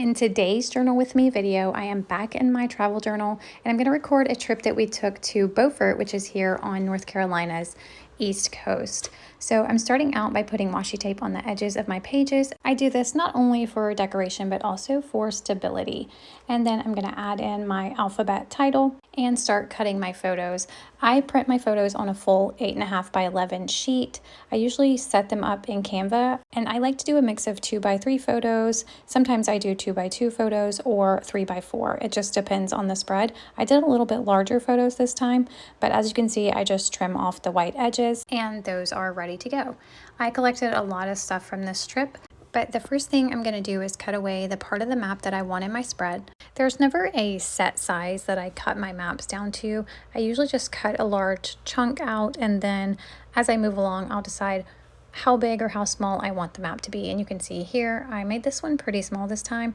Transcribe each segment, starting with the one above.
In today's Journal With Me video, I am back in my travel journal and I'm going to record a trip that we took to Beaufort, which is here on North Carolina's East Coast. So I'm starting out by putting washi tape on the edges of my pages. I do this not only for decoration, but also for stability. And then I'm going to add in my alphabet title and start cutting my photos. I print my photos on a full 8.5 by 11 sheet. I usually set them up in Canva, and I like to do a mix of 2x3 photos. Sometimes I do 2x2 photos or 3x4. It just depends on the spread. I did a little bit larger photos this time, but as you can see, I just trim off the white edges and those are ready to go. I collected a lot of stuff from this trip, but the first thing I'm going to do is cut away the part of the map that I want in my spread. There's never a set size that I cut my maps down to. I usually just cut a large chunk out, and then as I move along, I'll decide how big or how small I want the map to be. And you can see here, I made this one pretty small this time.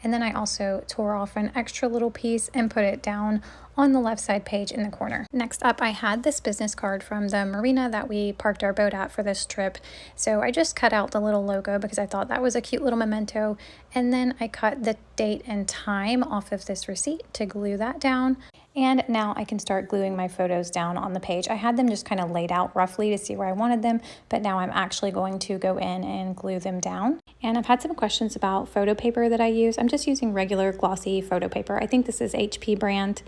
And then I also tore off an extra little piece and put it down on the left side page in the corner. Next up, I had this business card from the marina that we parked our boat at for this trip. So I just cut out the little logo because I thought that was a cute little memento. And then I cut the date and time off of this receipt to glue that down. And now I can start gluing my photos down on the page. I had them just kind of laid out roughly to see where I wanted them, but now I'm actually going to go in and glue them down. And I've had some questions about photo paper that I use. I'm just using regular glossy photo paper. I think this is HP brand.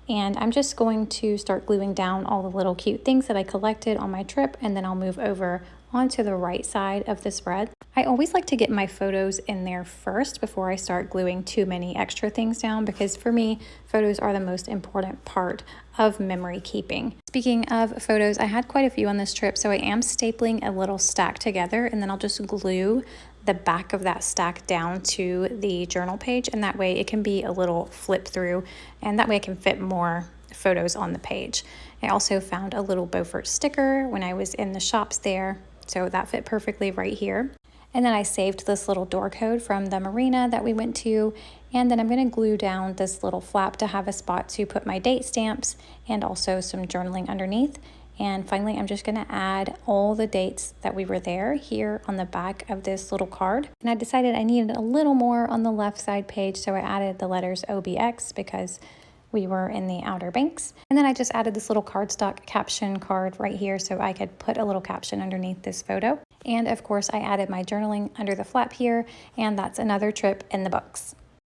And I'm just going to start gluing down all the little cute things that I collected on my trip, and then I'll move over onto the right side of the spread. I always like to get my photos in there first before I start gluing too many extra things down, because for me, photos are the most important part of memory keeping. Speaking of photos, I had quite a few on this trip, so I am stapling a little stack together, and then I'll just glue the back of that stack down to the journal page, and that way it can be a little flip through, and that way I can fit more photos on the page. I also found a little Beaufort sticker when I was in the shops there, so that fit perfectly right here. And then I saved this little door code from the marina that we went to, and then I'm going to glue down this little flap to have a spot to put my date stamps and also some journaling underneath. And finally, I'm just going to add all the dates that we were there here on the back of this little card. And I decided I needed a little more on the left side page, so I added the letters OBX because we were in the Outer Banks. And then I just added this little cardstock caption card right here so I could put a little caption underneath this photo. And of course, I added my journaling under the flap here, and that's another trip in the books.